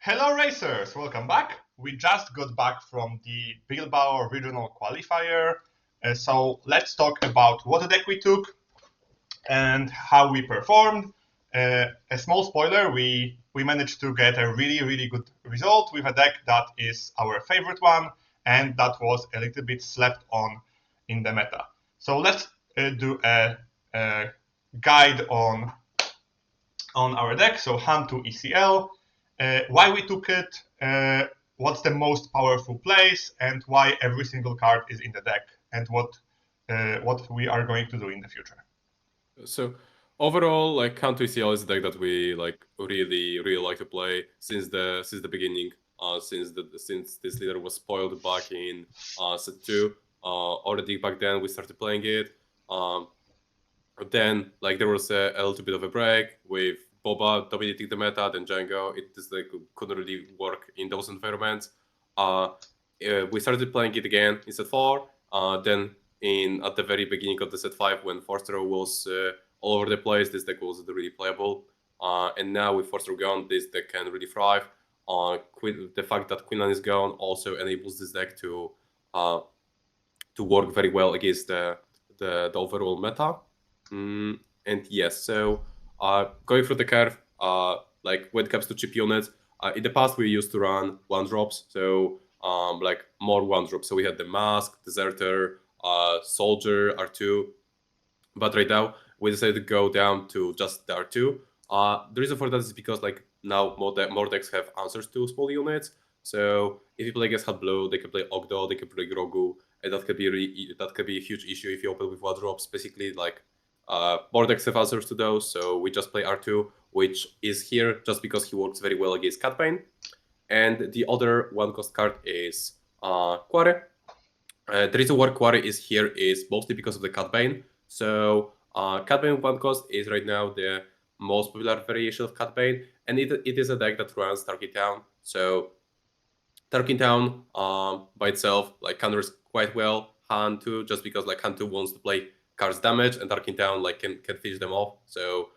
Hello racers, welcome back. We just got back from the Bilbao regional qualifier, so let's talk about what deck we took and how we performed. A small spoiler, we managed to get a really good result with a deck that is our favorite one and that was a little bit slept on in the meta. So let's do a guide on our deck. So Han2 ECL, why we took it, what's the most powerful place, and why every single card is in the deck, and what we are going to do in the future. So overall, like Han2 ECL is a deck that we really like to play since the beginning. Since this leader was spoiled back in set 2, already back then we started playing it. Then like there was a little bit of a break with Boba dominating the meta, then Django. It just like couldn't really work in those environments. We started playing it again in set 4. Then at the very beginning of the set 5, when Forster was all over the place, this deck was really playable. And now with Forster gone, this deck can really thrive. The fact that Quinlan is gone also enables this deck to work very well against the overall meta. And yes, so going through the curve, like when it comes to chip units, in the past we used to run 1-drops, so like more 1-drops. So we had the Mask, Deserter, Soldier, R2, but right now we decided to go down to just the R2. The reason for that is because like now more decks have answers to small units. So if you play against Hot Blue, they can play Ogdo, they can play Grogu, and that could be a huge issue if you open with 1-drops. Basically, like more decks have answers to those, so we just play R2, which is here just because he works very well against Cat Bane. And the other 1-cost card is Quarry. The reason why Quarry is here is mostly because of the Cat Bane. So Cat Bane 1-cost is right now the most popular variation of Cat Bane, and it is a deck that runs Tarkin Town. So Tarkin Town by itself like counters quite well Han2, just because like Han2 wants to play cards damage, and Tarkin Town like can finish them off. So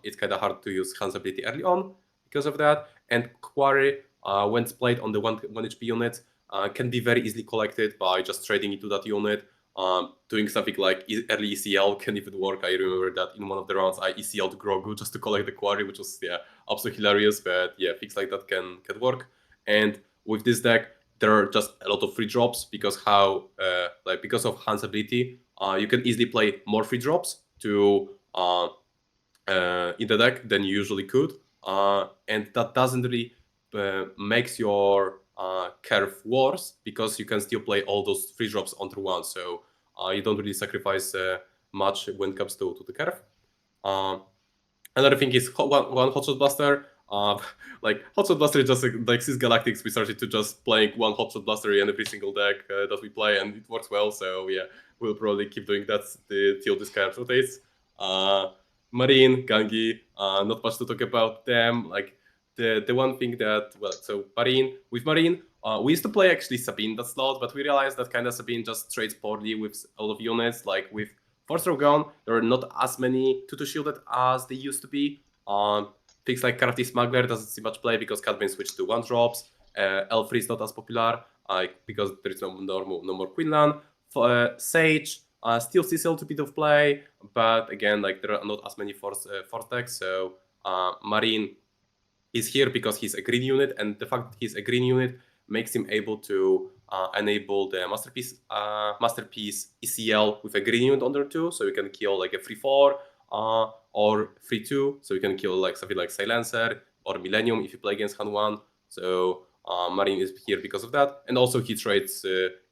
it's kind of hard to use Han's ability early on because of that. And Quarry, when it's played on the 1 HP unit, can be very easily collected by just trading into that unit. Doing something like early ECL can even work. I remember that in one of the rounds I ECL'd Grogu just to collect the Quarry, which was absolutely hilarious. But yeah, things like that can work. And with this deck, there are just a lot of free drops because because of Han's ability, you can easily play more free drops to in the deck than you usually could, and that doesn't really makes your curve worse because you can still play all those free drops on turn 1, so you don't really sacrifice much when it comes to the curve. Another thing is one Hotshot Blaster. Like Hotshot Blaster, just like since Galactics, we started to just playing one Hotshot Blaster in every single deck that we play, and it works well. So yeah, we'll probably keep doing that till this card rotates. Marine, Gangi, not much to talk about them. Like the one thing that so Marine, we used to play actually Sabine that slot, but we realized that kind of Sabine just trades poorly with a lot of units. Like with Force gone, there are not as many 2-2 shielded as they used to be. Things like Crafty Smuggler doesn't see much play because Cat Bane switched to 1-drops. L3 is not as popular because there is no more Quinlan. Sage still sees a little bit of play, but again, like there are not as many force decks. So Marine is here because he's a green unit, and the fact that he's a green unit makes him able to enable the Masterpiece ECL with a green unit on there too. So you can kill like a 3/4 or 3/2. So you can kill like something like Silencer or Millennium if you play against Han1. So Marine is here because of that, and also he trades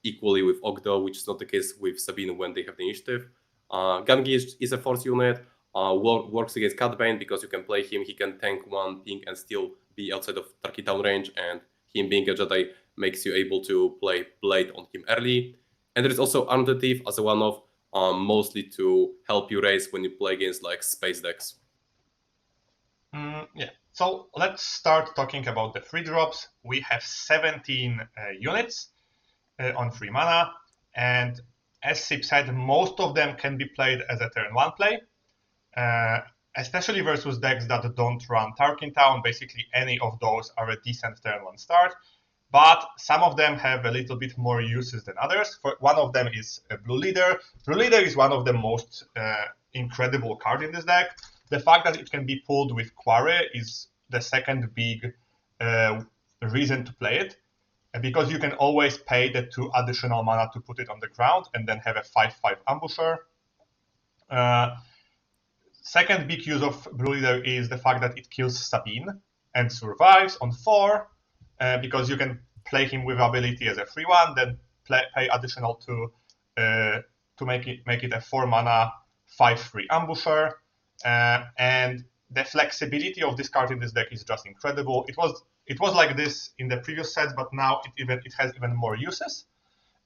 equally with Ogdo, which is not the case with Sabine when they have the initiative. Gangi is a force unit. Works against Cat Bane because you can play him. He can tank 1 ping and still be outside of Tarkin Town range, and him being a Jedi makes you able to play Blade on him early. And there is also Arm the Thief as a one-off, mostly to help you race when you play against like space decks. Yeah, so let's start talking about the free drops. We have 17 units on 3 mana, and as Sip said, most of them can be played as a turn 1 play. especially versus decks that don't run Tarkin Town. Basically, any of those are a decent turn 1 start. But some of them have a little bit more uses than others. One of them is a Blue Leader. Blue Leader is one of the most incredible cards in this deck. The fact that it can be pulled with Quarry is the second big reason to play it. Because you can always pay the 2 additional mana to put it on the ground and then have a 5/5 ambusher. Second big use of Blue Leader is the fact that it kills Sabine and survives on 4, because you can play him with ability as a free one, then pay additional 2 to make it a 4 mana 5/3 ambusher. And the flexibility of this card in this deck is just incredible. It was like this in the previous sets, but now it has even more uses.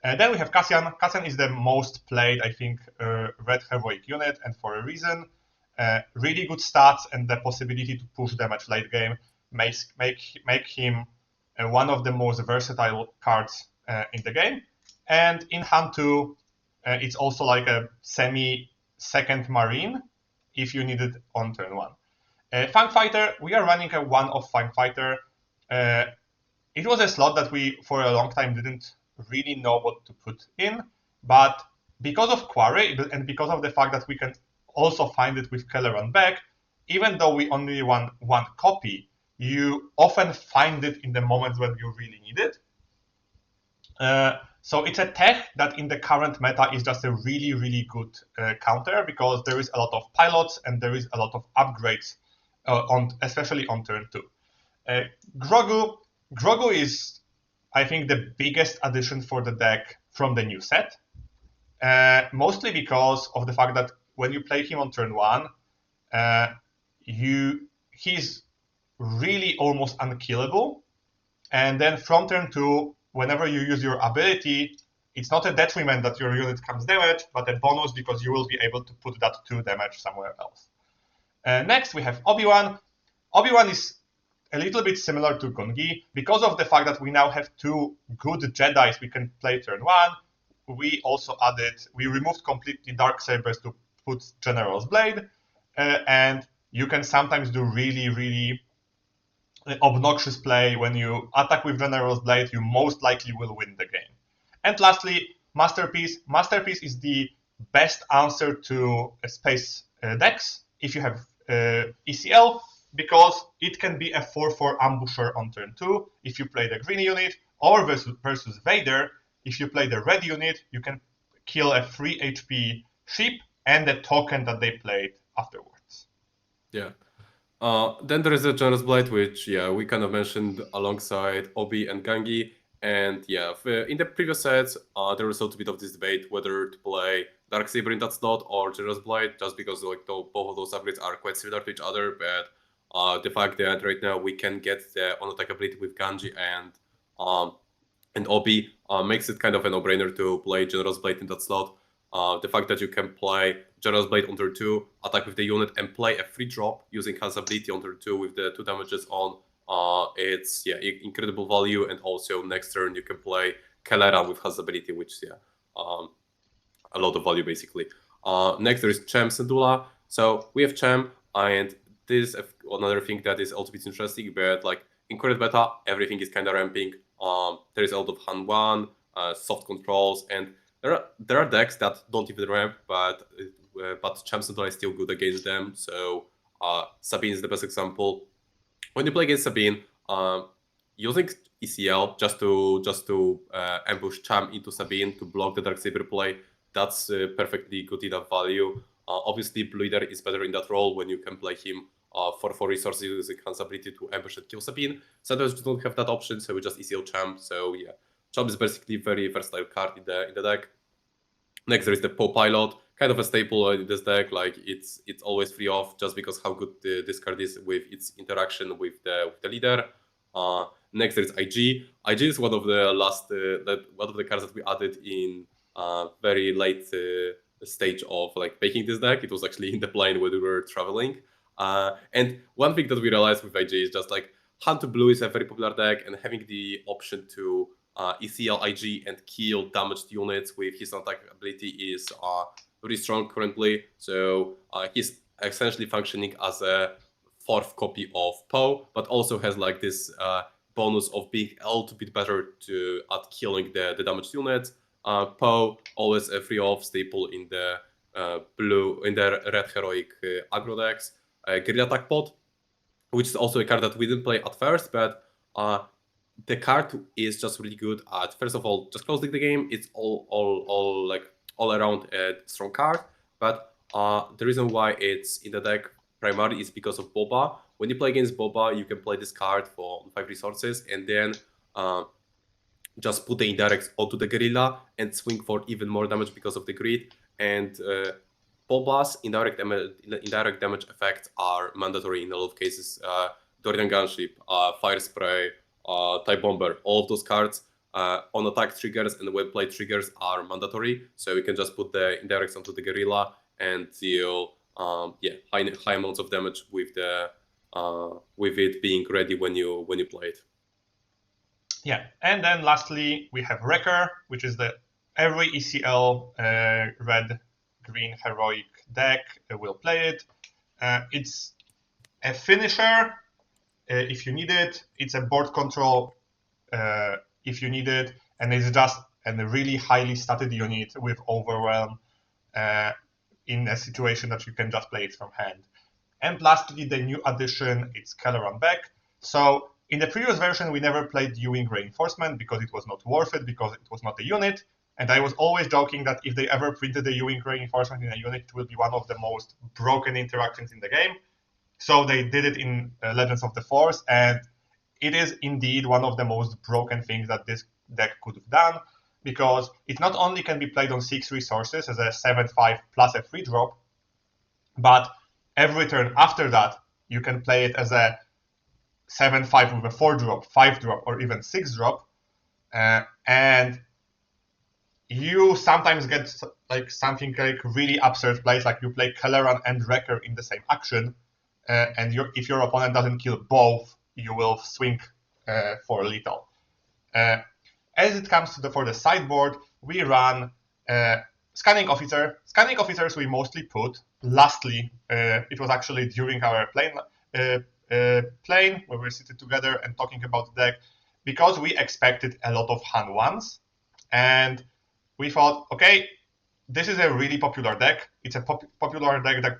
Then we have Cassian. Cassian is the most played, I think, red heroic unit, and for a reason. Really good stats and the possibility to push damage late game make him one of the most versatile cards in the game. And in Han2, it's also like a semi-second Marine if you need it on turn 1. Fang Fighter, we are running a 1-off Fang Fighter. It was a slot that we, for a long time, didn't really know what to put in, but because of Quarry and because of the fact that we can also find it with Kelleran back, even though we only want 1 copy, you often find it in the moments when you really need it. So it's a tech that in the current meta is just a really, really good counter, because there is a lot of pilots and there is a lot of upgrades, especially on turn 2. Grogu is, I think, the biggest addition for the deck from the new set, mostly because of the fact that when you play him on turn 1, he's really almost unkillable, and then from turn 2, whenever you use your ability, it's not a detriment that your unit comes damage, but a bonus because you will be able to put that 2 damage somewhere else. Next, we have Obi-Wan. Obi-Wan is a little bit similar to Gongi. Because of the fact that we now have 2 good Jedis we can play turn 1, we removed completely Darksabers to put General's Blade, and you can sometimes do really, really obnoxious play. When you attack with General's Blade, you most likely will win the game. And lastly, Masterpiece. Masterpiece is the best answer to space decks if you have ECL, because it can be a 4/4 ambusher on turn 2 if you play the green unit, or versus Vader, if you play the red unit, you can kill a 3 HP ship and the token that they played afterwards. Yeah. Then there is the General's Blade, which, we kind of mentioned alongside Obi and Gangi. And in the previous sets, there was a little bit of this debate whether to play Darksaber in that slot or General's Blade, just because both of those upgrades are quite similar to each other. But the fact that right now we can get the on-attack ability with Ganji and Obi makes it kind of a no-brainer to play General's Blade in that slot. The fact that you can play General's Blade on turn 2, attack with the unit, and play a free drop using Han's ability on turn 2 with the 2 damages on, it's incredible value. And also next turn you can play Kelleran with Han's ability, which a lot of value basically. Next there is Chem Syndulla. So we have Chem, and this is another thing that is also a bit interesting, but like in current beta, everything is kind of ramping. There is a lot of Han1, soft controls, and there are decks that don't even ramp, but Chem Syndulla is still good against them. So Sabine is the best example. When you play against Sabine, using ECL just to ambush Chem into Sabine to block the Darksaber play, that's perfectly good enough value. Obviously, Blue Leader is better in that role when you can play him for 4 resources using Han's ability to ambush and kill Sabine. Sometimes you don't have that option, so we just ECL Chem. So yeah, Chem is basically a very versatile card in the deck. Next, there is the Pilot, kind of a staple in this deck. Like it's always free off just because how good this card is with its interaction with the leader. Next, there is IG. IG is one of the one of the cards that we added in very late stage of like making this deck. It was actually in the plane when we were traveling. And one thing that we realized with IG is just like Han2 Blue is a very popular deck, and having the option to ECL IG and kill damaged units with his attack ability is really strong currently. So his essentially functioning as a fourth copy of Poe, but also has like this bonus of being a little bit better at killing the damaged units. Poe always a free off staple in the red heroic aggro decks. Guerrilla Attack Pod, which is also a card that we didn't play at first, but the card is just really good at, first of all, just closing the game. It's all around a strong card, but the reason why it's in the deck primarily is because of Boba. When you play against Boba, you can play this card for 5 resources and then just put the indirects onto the Guerrilla and swing for even more damage because of the grid. And Boba's indirect damage effects are mandatory in a lot of cases. Dorian Gunship, Fire Spray, Type Bomber, all of those cards on attack triggers and when play triggers are mandatory. So we can just put the indirects onto the Guerrilla and deal high amounts of damage with it being ready when you play it. Yeah, and then lastly we have Wrecker, which is every ECL red-green heroic deck will play it. It's a finisher if you need it. It's a board control if you need it, and it's just a really highly statted unit with Overwhelm in a situation that you can just play it from hand. And lastly, the new addition, it's Kelleran Beck. So in the previous version, we never played U-Wing Reinforcement because it was not worth it, because it was not a unit. And I was always joking that if they ever printed the U-Wing Reinforcement in a unit, it will be one of the most broken interactions in the game. So they did it in Legends of the Force, and it is indeed one of the most broken things that this deck could have done, because it not only can be played on 6 resources as a 7/5 plus a 3-drop, but every turn after that, you can play it as a 7/5 with a 4-drop, 5-drop, or even 6-drop, and you sometimes get like something like really absurd plays, like you play Kelleran and Wrecker in the same action, and if your opponent doesn't kill both, you will swing for lethal. As it comes to for the sideboard, we run Scanning Officer. Scanning Officers we mostly put lastly. It was actually during our plane where we were sitting together and talking about the deck, because we expected a lot of Han1s, and we thought, okay, this is a really popular deck. It's a popular deck that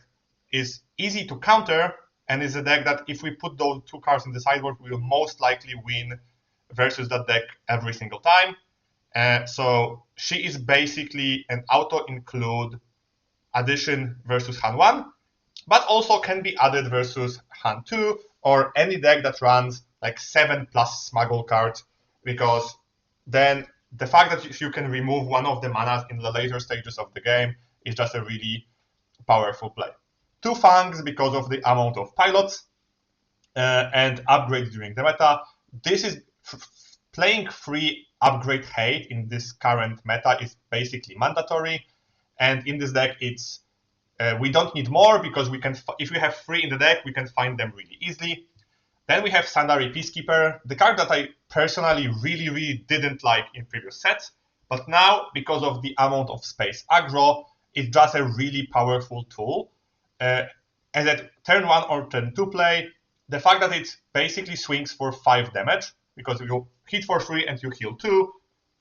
is easy to counter, and is a deck that if we put those 2 cards in the sideboard, we will most likely win versus that deck every single time. So she is basically an auto-include addition versus Han1, but also can be added versus Han2 or any deck that runs like 7+ smuggle cards, because then the fact that you can remove one of the manas in the later stages of the game is just a really powerful play. 2 Fangs because of the amount of pilots and upgrades during the meta. This is playing free upgrade hate in this current meta is basically mandatory, and in this deck it's we don't need more, because we can, if we have 3 in the deck, we can find them really easily. Then we have Sandari Peacekeeper, the card that I personally really didn't like in previous sets, but now because of the amount of space aggro, it's just a really powerful tool. As at turn 1 or turn 2 play, the fact that it basically swings for 5 damage, because you hit for 3 and you heal 2,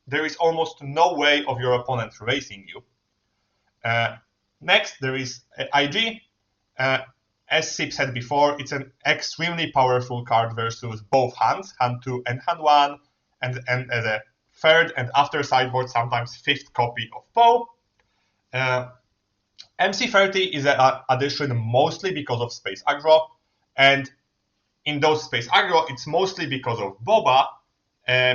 there is almost no way of your opponent racing you. Next, there is IG. As Sip said before, it's an extremely powerful card versus both hands, Han2 and Han1, and as a 3rd and after sideboard, sometimes 5th copy of Poe. MC30 is an addition mostly because of space aggro, and in those space aggro, it's mostly because of Boba,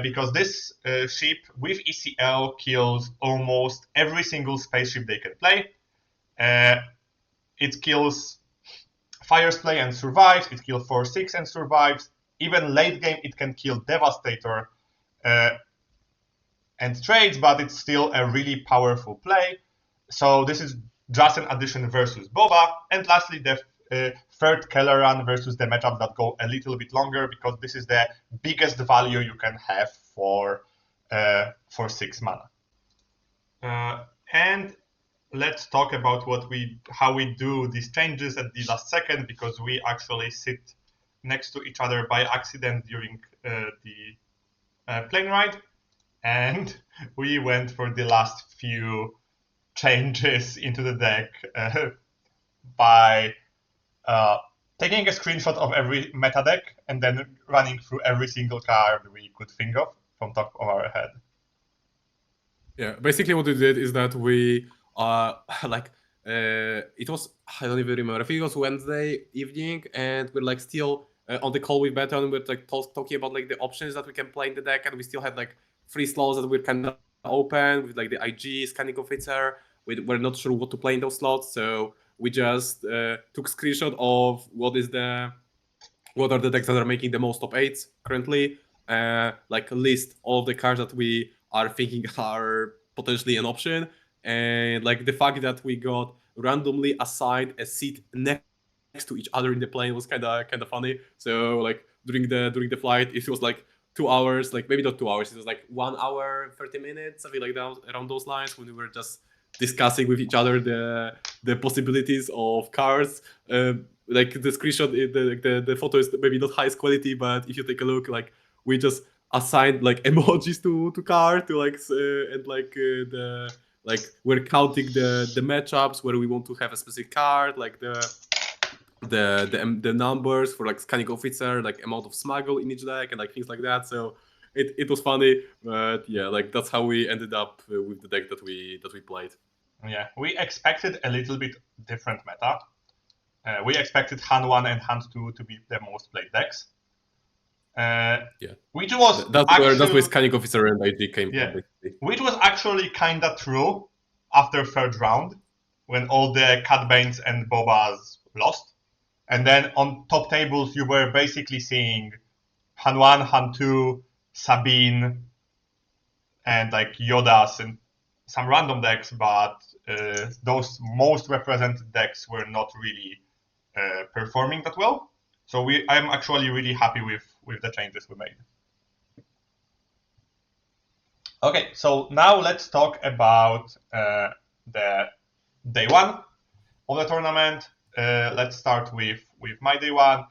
because this ship with ECL kills almost every single spaceship they can play. It kills Fire Spray and survives, it kills 4/6 and survives. Even late game, it can kill Devastator and trades, but it's still a really powerful play. So this is just an addition versus Boba. And lastly, the 3rd Kelleran versus the matchup that go a little bit longer, because this is the biggest value you can have for 6 mana. And let's talk about how we do these changes at the last second, because we actually sit next to each other by accident during the plane ride, and we went for the last few changes into the deck by taking a screenshot of every meta deck and then running through every single card we could think of from top of our head. Yeah, basically what we did is that we like it was, I don't even remember, I think it was Wednesday evening, and we're like still on the call with Beta, and we're like talking about like the options that we can play in the deck, and we still had like 3 slots that we're kind of open with like the IG scanning officer. We're not sure what to play in those slots, so we just took screenshot of what are the decks that are making the most top 8s currently, like list all of the cards that we are thinking are potentially an option, and like the fact that we got randomly assigned a seat next to each other in the plane was kind of funny. So like during the flight, it was like 2 hours, like maybe not 2 hours, it was like 1 hour 30 minutes, something like that, around those lines, when we were just discussing with each other the possibilities of cards. Like the screenshot, the photo is maybe not highest quality, but if you take a look, like we just assigned like emojis to card to like and like the like we're counting the matchups where we want to have a specific card, like the numbers for like scanning officer, like amount of smuggle in each deck and like things like that. So it was funny, but yeah, like that's how we ended up with the deck that we played. Yeah, we expected a little bit different meta. We expected Han1 and Han2 to be the most played decks. Which was that's where scanning officer and IG came from, basically. Which was actually kind of true after third round, when all the Cat Banes and Bobas lost. And then on top tables, you were basically seeing Han1, Han2, Sabine, and like Yodas and some random decks, but those most represented decks were not really performing that well. So I'm actually really happy with the changes we made. Okay, so now let's talk about the day one of the tournament. Let's start with my day one.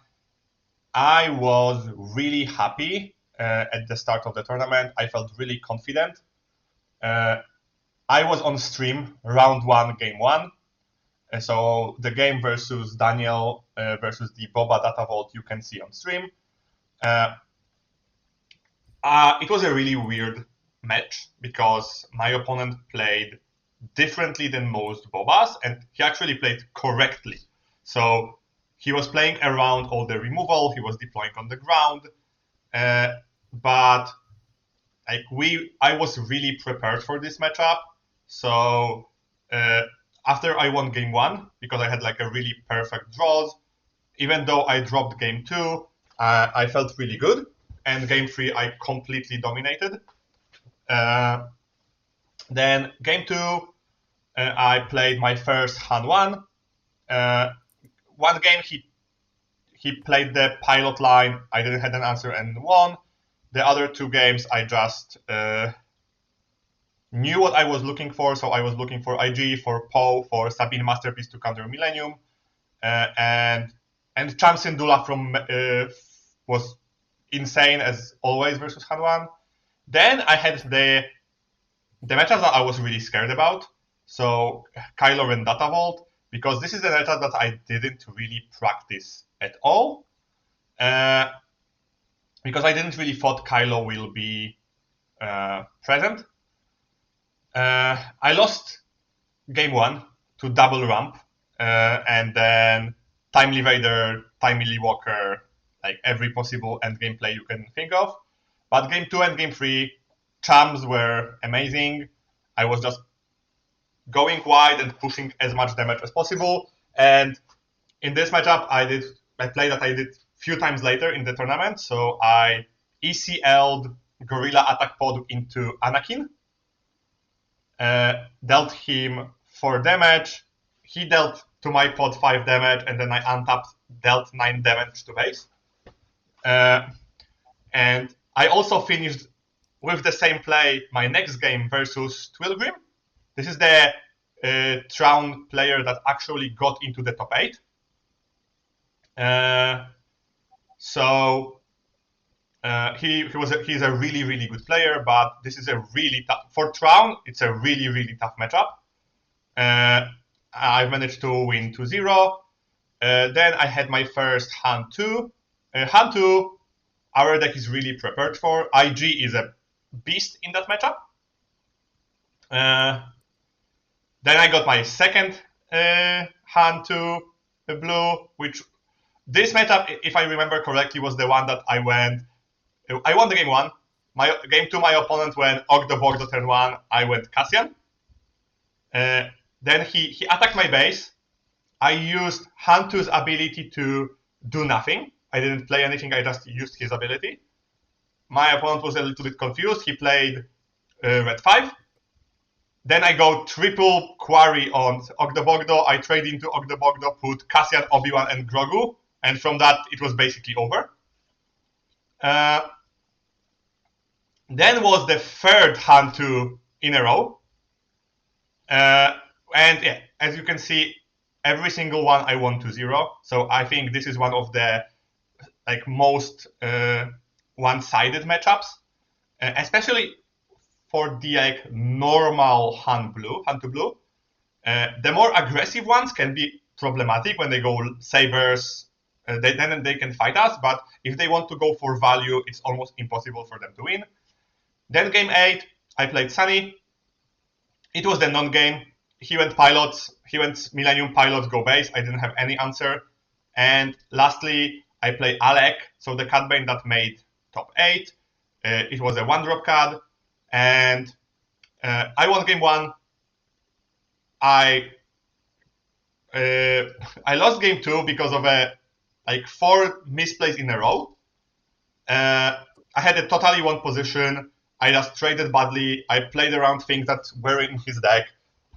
I was really happy at the start of the tournament. I felt really confident. I was on stream round 1, game 1. So the game versus Daniel versus the Boba Data Vault you can see on stream. It was a really weird match because my opponent played differently than most Bobas, and he actually played correctly. So he was playing around all the removal, he was deploying on the ground, but like I was really prepared for this matchup. So after I won game 1, because I had like a really perfect draws, even though I dropped game 2, I felt really good. And game 3, I completely dominated. Then game 2, I played my first Han1. One game he played the pilot line, I didn't have an answer and won. The other 2 games I just knew what I was looking for, so I was looking for IG, for Poe, for Sabine Masterpiece to counter Millennium, and Cham Syndulla from was insane as always versus Han1. Then I had the matchups that I was really scared about. So Kylo and Data Vault, because this is a matchup that I didn't really practice at all. Because I didn't really thought Kylo will be present. I lost game 1 to double ramp, and then Timely Vader, Timely Walker, like every possible endgame play you can think of. But game 2 and game 3, Chams were amazing. I was just going wide and pushing as much damage as possible. And in this matchup, I played that I did few times later in the tournament. So I ECL'd Gorilla Attack Pod into Anakin, dealt him 4 damage. He dealt to my pod 5 damage, and then I untapped, dealt 9 damage to base. And I also finished with the same play my next game versus Twilgrim. This is the Traun player that actually got into the top 8. He's a really good player, but this is a really tough for Traun. It's a really tough matchup. I've managed to win 2-0. Then I had my first Han2. Han2, our deck is really prepared for. IG is a beast in that matchup. Then I got my second Han2 blue, which this matchup, if I remember correctly, was the one that I won the game 1. My game 2, my opponent went Ogdo turn 1. I went Cassian. Then he attacked my base. I used Han2's ability to do nothing. I didn't play anything, I just used his ability. My opponent was a little bit confused. He played red 5. Then I go triple quarry on Ogdo. I trade into Ogdo, put Cassian, Obi-Wan, and Grogu. And from that, it was basically over. Then was the third Han2 in a row. And yeah, as you can see, every single one I won 2-0. So I think this is one of the most one-sided matchups, especially for the normal Han2 blue. The more aggressive ones can be problematic when they go sabers. Then they can fight us, but if they want to go for value, it's almost impossible for them to win. Then game 8, I played Sunny. It was the non-game. He went pilots. He went Millennium Pilots, go base. I didn't have any answer. And lastly, I played Alec, so the card bane that made top 8. It was a 1-drop card. And I won game 1. I lost game 2 because of 4 misplays in a row. I had a totally one position. I just traded badly. I played around things that were in his deck.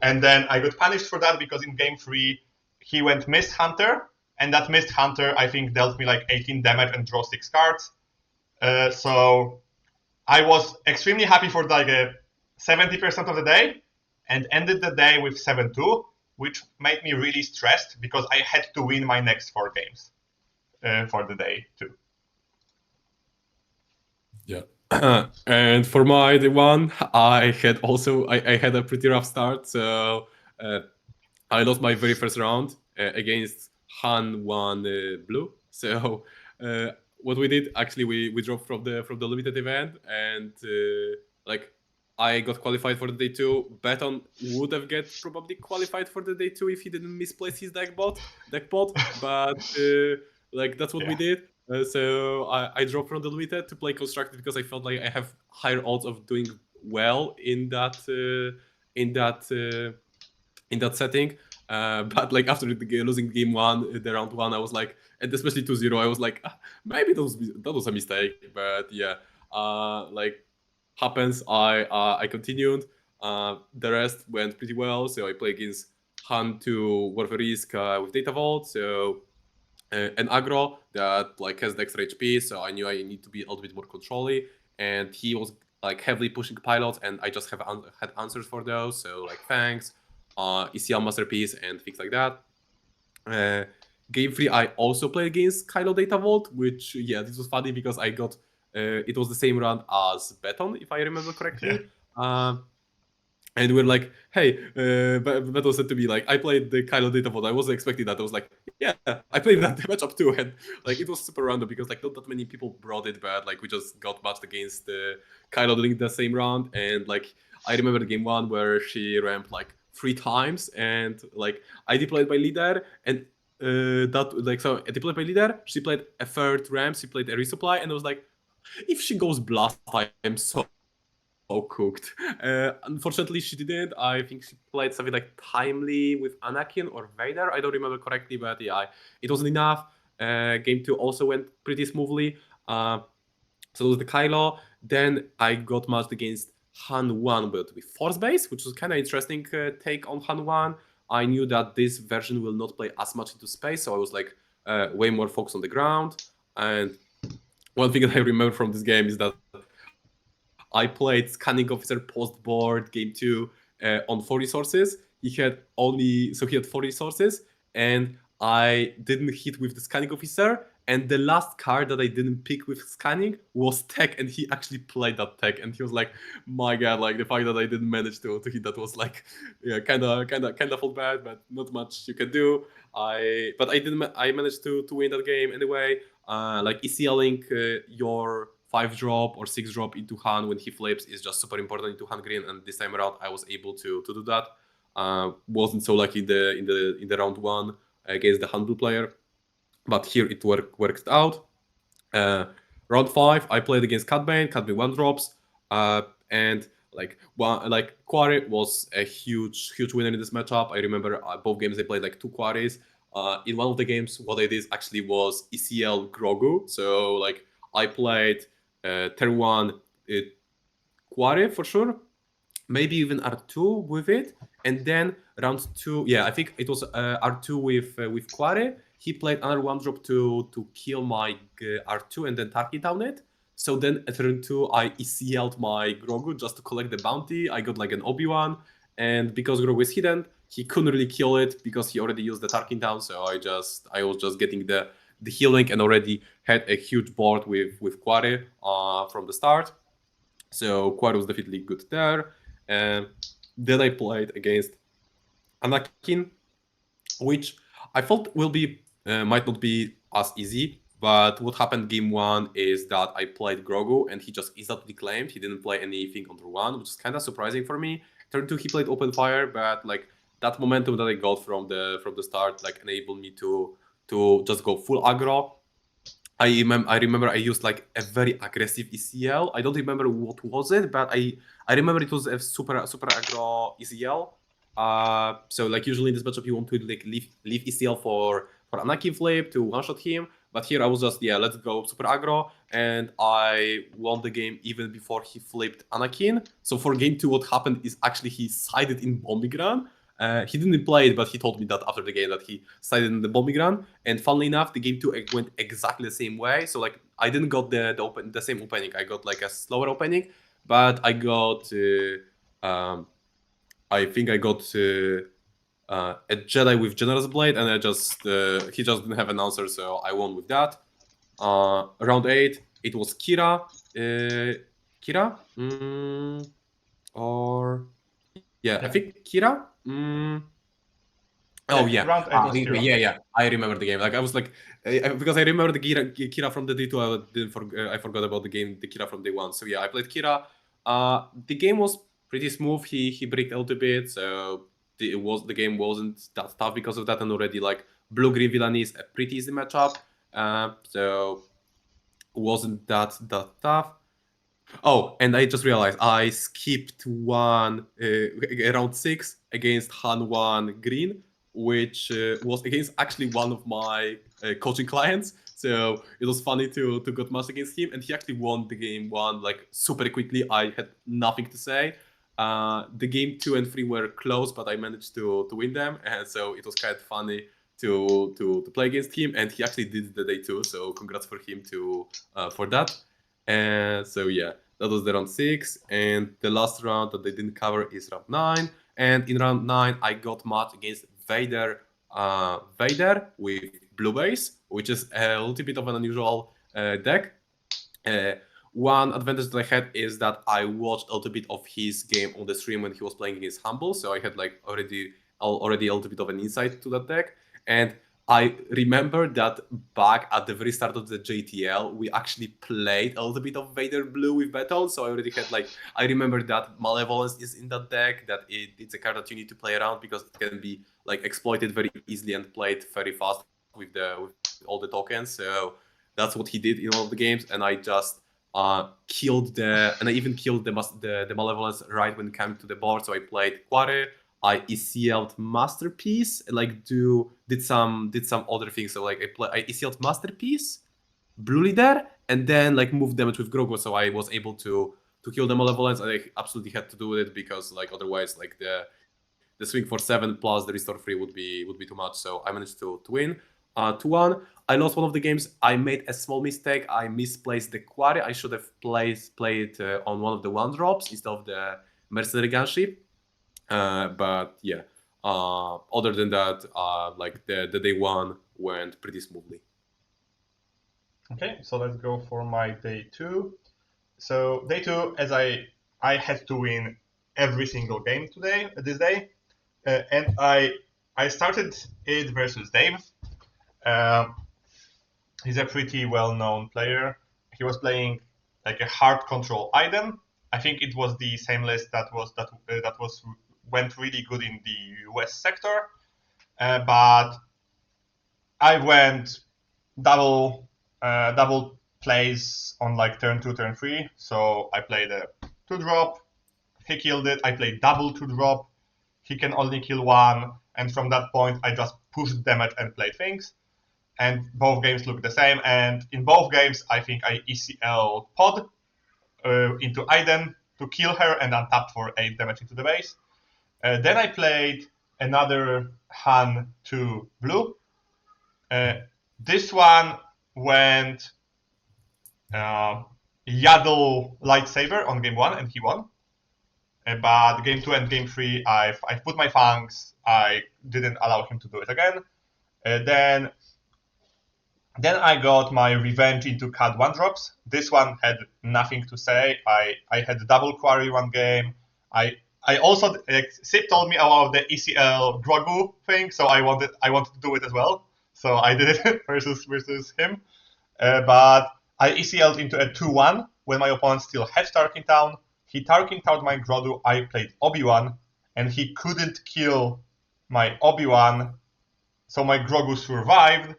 And then I got punished for that because in game 3, he went Mist Hunter. And that Mist Hunter, I think, dealt me 18 damage and draw 6 cards. So I was extremely happy for 70% of the day and ended the day with 7-2, which made me really stressed because I had to win my next 4 games for the day too. Yeah. And for my day 1, I had a pretty rough start. So I lost my very first round against Han1 blue. So what we did, actually, we dropped from the limited event, and I got qualified for the day 2. Beton would have probably qualified for the day 2 if he didn't misplace his deck pot, but that's what we did. So I dropped from the limited to play constructed because I felt like I have higher odds of doing well in that setting. But after losing game 1, the round 1, I was like, and especially 2-0, I was like, maybe that was a mistake. But yeah, happens. I continued. The rest went pretty well. So I played against Han2 Warfare Risk with Data Vault. So an aggro that has the extra HP. So I knew I need to be a little bit more controlly. And he was heavily pushing pilots, and I just had answers for those. So thanks. ECL Masterpiece and things like that. Game 3, I also played against Kylo Data Vault, which, yeah, this was funny because I got, it was the same round as Beton, if I remember correctly. Yeah. And we're like, hey, Beton said to me, I played the Kylo Data Vault. I wasn't expecting that. I was like, yeah, I played that matchup too. And it was super random because not that many people brought it, but we just got matched against Kylo during the same round. And I remember game 1 where she ramped 3 times, and I deployed my leader, and so I deployed my leader. She played a 3rd ramp. She played a resupply, and I was like, if she goes blast, I am so cooked. Unfortunately, she didn't. I think she played something Timely with Anakin or Vader. I don't remember correctly, but yeah, it wasn't enough. Game 2 also went pretty smoothly. So it was the Kylo. Then I got matched against Han1, but with Force Base, which was kind of interesting take on Han1. I knew that this version will not play as much into space, so I was way more focused on the ground. And one thing that I remember from this game is that I played Scanning Officer post-board game 2 on 4 resources. he had 4 resources, and I didn't hit with the scanning officer, and the last card that I didn't pick with scanning was tech, and he actually played that tech, and he was like, my god, like the fact that I didn't manage to hit that was like, yeah, kind of felt bad, but not much you can do. I managed to win that game anyway. Like ECLing your 5-drop or 6-drop into Han when he flips is just super important into Han green, and this time around I was able to do that. Wasn't so lucky in the round 1 against the Han blue player, but here it worked out. Round 5 I played against Catbane 1-drops, and Quarry was a huge winner in this matchup. I remember both games they played like 2 Quarries. In one of the games, what I did actually was ECL Grogu. So like I played turn 1 Quarry for sure, maybe even R2 with it, and then round 2, yeah, I think it was R2 with Quarry. He played another 1-drop to kill my R2 and then target down it. So then at turn 2, I ECL'd my Grogu just to collect the bounty. I got like an Obi-Wan, and because Grogu is hidden, he couldn't really kill it because he already used the targeting down. So I was just getting the healing and already had a huge board with Quarry from the start. So Quarry was definitely good there. And then I played against Anakin, which I thought might not be as easy. But what happened game 1 is that I played Grogu and he just instantly claimed. He didn't play anything on turn 1, which is kind of surprising for me. Turn 2 he played open fire, but like that momentum that I got from the start like enabled me to just go full aggro. I remember I used like a very aggressive ECL. I don't remember what was it, but I remember it was a super aggro ECL. So like usually in this matchup you want to like leave ECL for Anakin flip to one-shot him, but here I was just let's go super aggro, and I won the game even before he flipped Anakin. So for game 2 what happened is actually he sided in bombing run. He didn't play it, but he told me that after the game that he sided in the bombing run. And funnily enough, the game 2 went exactly the same way. So like I didn't got the same opening. I got like a slower opening, but I got I think I got a Jedi with Generous Blade, and he just didn't have an answer, so I won with that. Round 8, it was Kira. Kira? I think Kira. Oh yeah, round 8 was Kira. yeah. I remember the game. Like I was like, because I remember the Kira from the D2. I forgot about the Kira from day 1. So yeah, I played Kira. The game was pretty smooth. He bricked a little bit, so the game wasn't that tough because of that. And already like blue green villainy is a pretty easy matchup, so wasn't that tough. Oh, and I just realized I skipped one round 6 against Han1 green, which was against actually one of my coaching clients. So it was funny to get matched against him, and he actually won the game 1 like super quickly. I had nothing to say. The game 2 and 3 were close, but I managed to win them, and so it was kind of funny to play against him. And he actually did the day 2, so congrats for him for that. And so yeah, that was the round 6, and the last round that they didn't cover is round 9. And in round 9, I got matched against Vader with blue base, which is a little bit of an unusual deck. One advantage that I had is that I watched a little bit of his game on the stream when he was playing against Humble, so I had like already a little bit of an insight to that deck. And I remember that back at the very start of the JTL, we actually played a little bit of Vader Blue with Battle. So I already had I remember that Malevolence is in that deck, that it's a card that you need to play around because it can be like exploited very easily and played very fast with all the tokens. So that's what he did in all of the games, and I just killed I even killed the Malevolence right when it came to the board. So I played Quarry. I ECL'd Masterpiece, like did some other things. So like I ECL'd Masterpiece, Blue Leader, and then like moved damage with Grogu. So I was able to kill the Malevolence. I absolutely had to do it because like otherwise like the swing for 7 plus the restore 3 would be too much. So I managed to win 2-1. I lost one of the games. I made a small mistake. I misplaced the Quarry. I should have played on one of the 1-drops instead of the Mercenary Gunship. But yeah, Other than that, like the day one went pretty smoothly. Okay, so let's go for my day 2. So day 2, as I had to win every single game this day, and I started it versus Dave. Um, he's a pretty well-known player. He was playing like a hard control item. I think it was the same list that was went really good in the US sector, but I went double plays on like turn 2, turn 3. So I played a 2-drop. He killed it. I played double 2-drop. He can only kill 1, and from that point I just pushed damage and played things. And both games look the same. And in both games, I think I ECL pod into Aiden to kill her and untap for 8 damage into the base. Then I played another Han2 blue. This one went Yaddle lightsaber on game 1 and he won. But game 2 and game 3, I've put my fangs. I didn't allow him to do it again. Then I got my revenge into CAD 1-drops. This one had nothing to say. I had double quarry one game. I also Sip told me about the ECL Grogu thing, so I wanted to do it as well. So I did it versus him. But I ECL'd into a 2-1 when my opponent still had Tarkin Town. He Tarkin Towned my Grogu. I played Obi-Wan, and he couldn't kill my Obi-Wan, so my Grogu survived.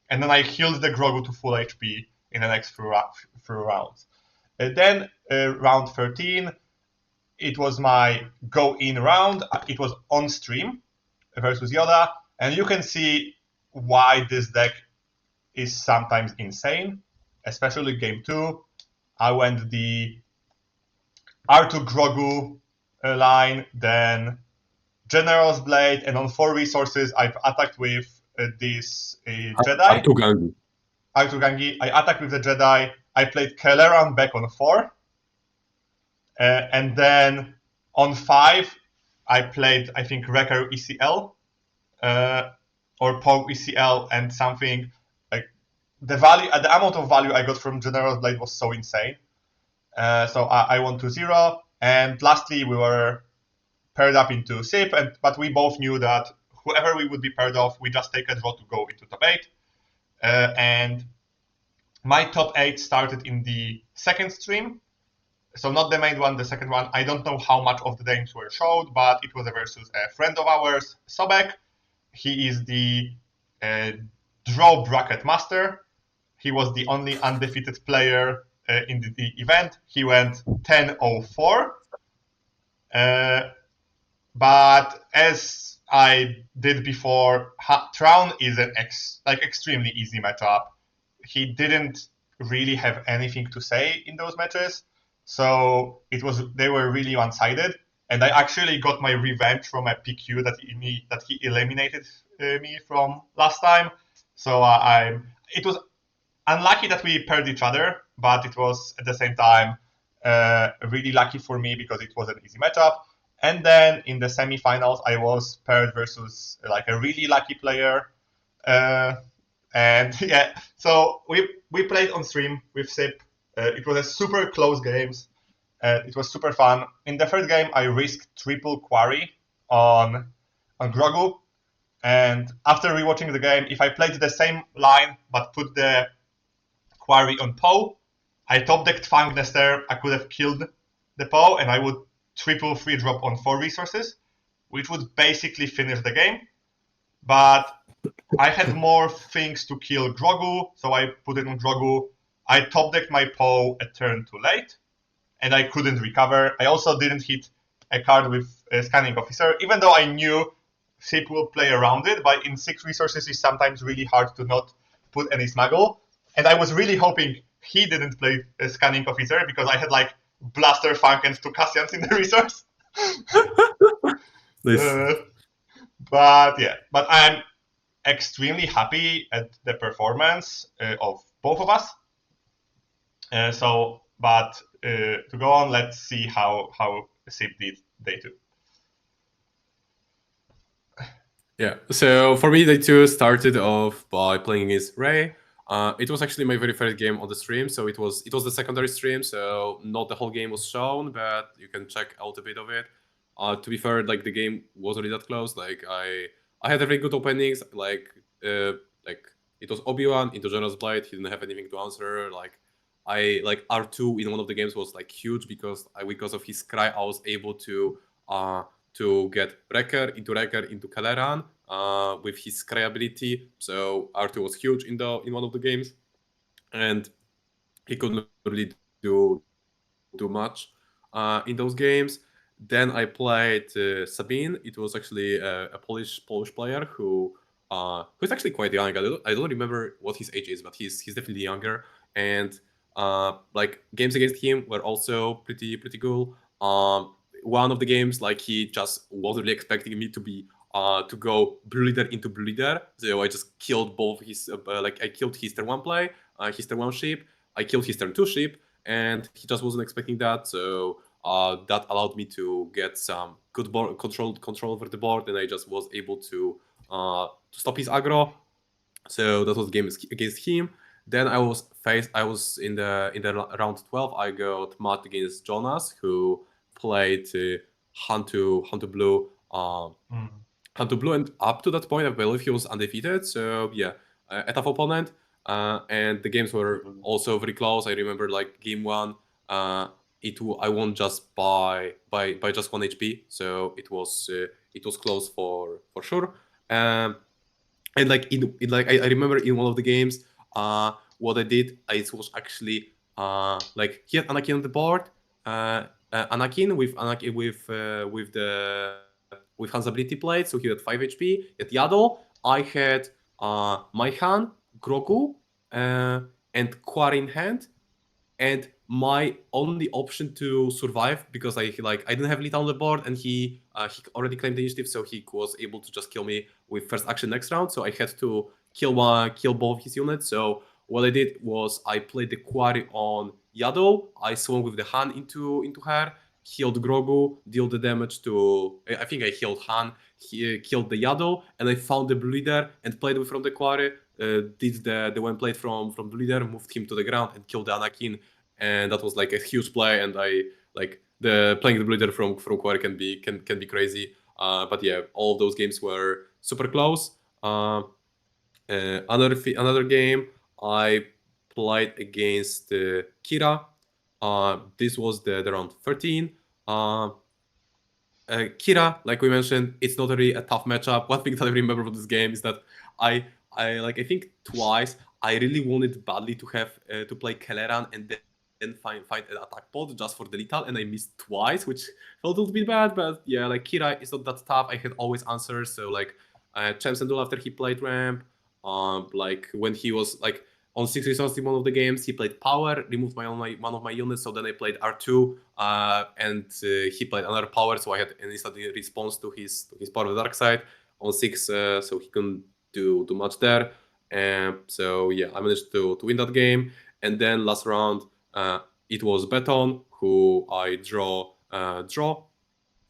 And then I healed the Grogu to full HP in the next few rounds. Then round 13, it was my go-in round. It was on stream versus Yoda, and you can see why this deck is sometimes insane, especially game 2. I went the R2 Grogu line, then General's Blade, and on 4 resources, I've attacked with this Jedi. R2 R2 I attacked with the Jedi. I played Kelleran back on 4. And then on 5, I played, I think, Wrecker ECL or Poe ECL, and something like the amount of value I got from General's Blade was so insane. So I won 2-0. And lastly, we were paired up into Sip, but we both knew that whoever we would be paired off, we just take a draw to go into top 8. And my top 8 started in the second stream. So not the main one, the second one. I don't know how much of the games were showed, but it was versus a friend of ours, Sobek. He is the draw bracket master. He was the only undefeated player in the event. He went 10-0-4. But as I did before, Traun is an extremely easy matchup. He didn't really have anything to say in those matches, so they were really one-sided. And I actually got my revenge from a PQ that he eliminated me from last time. So it was unlucky that we paired each other, but it was at the same time really lucky for me because it was an easy matchup. And then in the semifinals, I was paired versus like a really lucky player. And yeah, so we played on stream with Sip. It was a super close games. It was super fun. In the first game, I risked triple quarry on Grogu. And after rewatching the game, if I played the same line but put the quarry on Poe, I top decked Fang Nester. I could have killed the Poe, and I would triple 3-drop on 4 resources, which would basically finish the game. But I had more things to kill Grogu, so I put it on Grogu. I top decked my Poe a turn too late, and I couldn't recover. I also didn't hit a card with a Scanning Officer, even though I knew Sip will play around it, but in 6 resources it's sometimes really hard to not put any smuggle. And I was really hoping he didn't play a Scanning Officer, because I had like Blaster, Funk, and 2 Cassians in the resource. Nice. But I'm extremely happy at the performance of both of us. To go on, let's see how Sip did day 2. Yeah. So for me, day two started off by playing against Ray. It was actually my very first game on the stream, so it was the secondary stream, so not the whole game was shown, but you can check out a bit of it. To be fair, like the game wasn't really that close. Like I had a very good openings. Like it was Obi-Wan into General's Blade. He didn't have anything to answer. Like I like R2 in one of the games was like huge because of his cry. I was able uh to get Wrecker into Kaleran with his cry ability. So R2 was huge in one of the games, and he couldn't really do much in those games. Then I played Sabine. It was actually a Polish player who's actually quite young. I don't remember what his age is, but he's definitely younger. And like games against him were also pretty cool. One of the games, like he just wasn't really expecting me to go blue leader into blue leader, so I just killed both his like I killed his turn one play, his turn one ship, I killed his turn two ship, and he just wasn't expecting that. So that allowed me to get some good board control over the board, and I just was able to stop his aggro. So that was the game against him. Then I was in the round 12. I got matched against Jonas, who played Han2 Blue. Mm. Han2 Blue, and up to that point, I believe he was undefeated. So yeah, a tough opponent. And the games were also very close. I remember like game one, I won just by just 1 HP. So it was close for sure. Um, and like in like I remember in one of the games, what I did, it was actually like he had Anakin on the board, Anakin with Han's ability plate, so he had 5 HP. At Yaddle, I had my Han, Grogu, uh, and Quarry in hand, and my only option to survive, because I didn't have Lita on the board, and he already claimed the initiative, so he was able to just kill me with first action next round. So I had to kill both his units. So what I did was I played the Quarry on Yaddle. I swung with the Han into her, healed Grogu, deal the damage to. I think I healed Han, killed the Yaddle, and I found the bleeder and played with from the Quarry. Did the one played from the leader, moved him to the ground and killed the Anakin, and that was like a huge play. And I like the playing the bleeder from Quarry can be crazy. But yeah, all of those games were super close. Another game I played against Kira. This was the round 13. Kira, like we mentioned, it's not really a tough matchup. One thing that I remember from this game is that I think twice I really wanted badly to have to play Keleran and then find an attack pod just for the lethal, and I missed twice, which felt a little bit bad. But yeah, like Kira is not that tough. I had always answers. So like Champs and after he played ramp, like when he was like on 6 resources in one of the games, he played power, removed one of my units. So then I played R2, and he played another power. So I had an instant response to his power of the dark side on 6, so he couldn't do much there. So yeah, I managed to win that game. And then last round, it was Beton who I draw,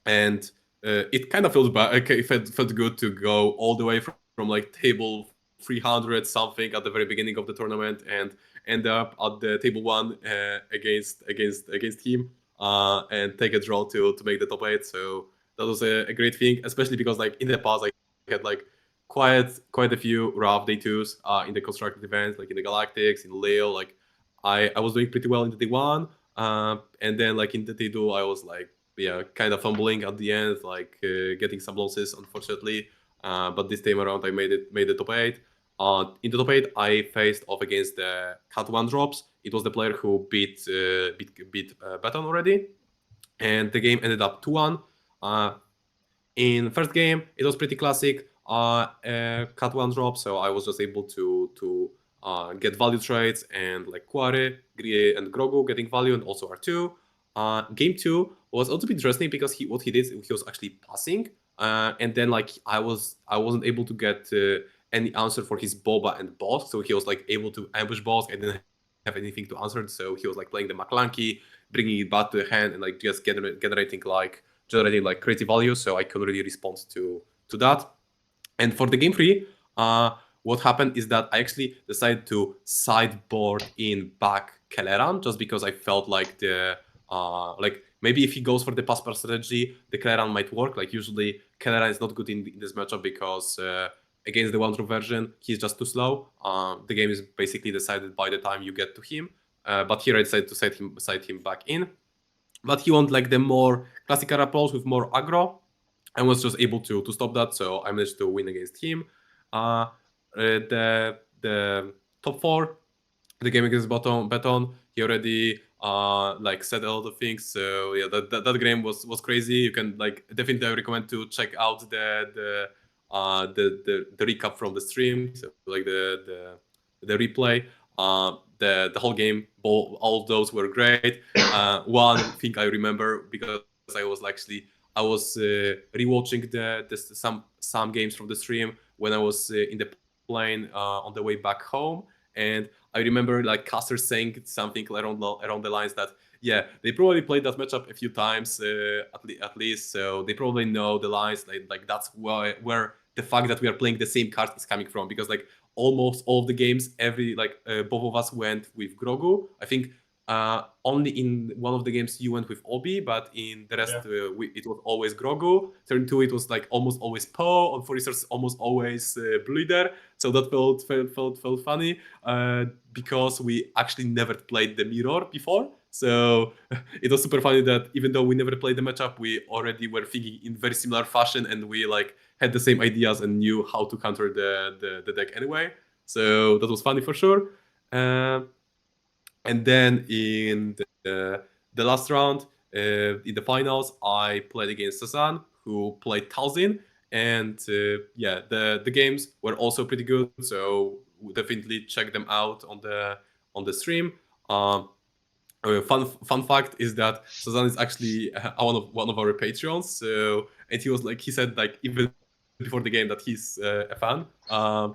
and it kind of felt bad. Okay, felt good to go all the way from like table 300 something at the very beginning of the tournament and end up at the table one against him, and take a draw to make the top 8. So that was a great thing, especially because like in the past I had like quite a few rough day twos in the constructed events, like in the Galactics, in Leo. Like I was doing pretty well in the day one, and then like in the day two I was like, yeah, kind of fumbling at the end, like getting some losses, unfortunately. But this time around, I made the top 8. In the top 8, I faced off against the Cat 1 drops. It was the player who beat Baton already, and the game ended up 2-1. In first game, it was pretty classic Cat 1 drop, so I was just able to get value trades and like Quarry and Grogu getting value, and also R2. Game 2 was also interesting because what he did, he was actually passing, and then like I wasn't able to get any answer for his Boba and boss, so he was like able to ambush boss. I didn't have anything to answer, so he was like playing the McClunky, bringing it back to the hand, and like just generating like crazy value. So I couldn't really respond to that. And for the game 3, what happened is that I actually decided to sideboard in back Keleran just because I felt like maybe if he goes for the pass strategy, the Keleran might work. Like usually Keleran is not good in this matchup because against the one drop version, he's just too slow. The game is basically decided by the time you get to him. But here I decided to side him back in. But he wants like the more classical approach with more aggro. I was just able to stop that, so I managed to win against him. The top 4, the game against Beton, he already like said a lot of things. So yeah, that game was crazy. You can like definitely I recommend to check out the recap from the stream, so like the replay. The whole game, all those were great. One thing I remember because I was rewatching some games from the stream when I was in the plane on the way back home, and I remember like Caster saying something around the lines that yeah, they probably played that matchup a few times at least, so they probably know the lines. Like that's where the fact that we are playing the same card is coming from, because like almost all of the games, both of us went with Grogu. I think only in one of the games you went with Obi, but in the rest it was always Grogu. Turn 2 it was like almost always Poe. On 4 Research almost always Blue Leader. So that felt funny because we actually never played the mirror before. So it was super funny that even though we never played the matchup, we already were thinking in very similar fashion, and we like had the same ideas and knew how to counter the deck anyway. So that was funny for sure. And then in the last round, in the finals, I played against Sasan, who played Talzin. And yeah, the games were also pretty good. So definitely check them out on the stream. Fun fact is that Sazan is actually one of our Patreons. So, and he said like even before the game that he's a fan.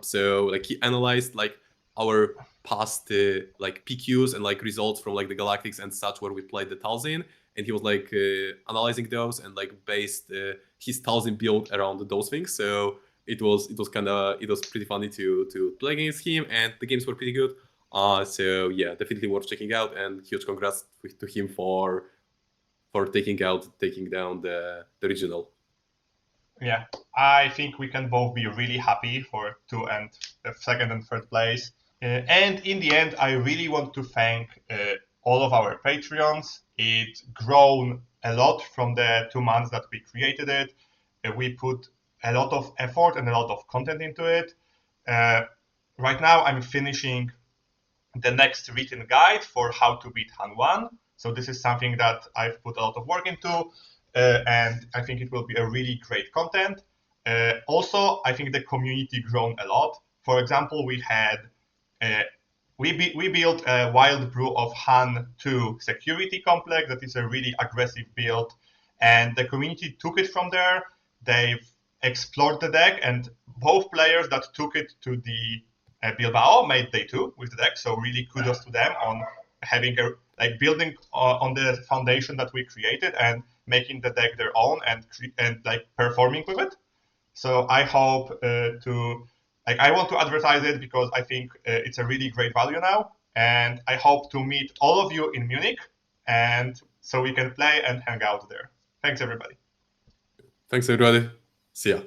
So like he analyzed like our past like PQs and like results from like the Galactics and such where we played the Talzin, and he was like analyzing those and like based his Talzin build around those things. So it was pretty funny to play against him, and the games were pretty good. So yeah, definitely worth checking out, and huge congrats to him for taking down the regional. Yeah, I think we can both be really happy for 2 and the 2nd and 3rd place. And in the end, I really want to thank all of our Patreons. It's grown a lot from the 2 months that we created it. We put a lot of effort and a lot of content into it. Right now, I'm finishing the next written guide for how to beat Han1. So this is something that I've put a lot of work into, and I think it will be a really great content. Also, I think the community grown a lot. For example, we built a wild brew of Han2 security complex that is a really aggressive build, and the community took it from there. They've explored the deck, and both players that took it to the Bilbao made day 2 with the deck. So really kudos to them on having building on the foundation that we created and making the deck their own and like performing with it. So I hope I want to advertise it because I think it's a really great value now, and I hope to meet all of you in Munich, and so we can play and hang out there. Thanks everybody. Thanks everybody. See ya.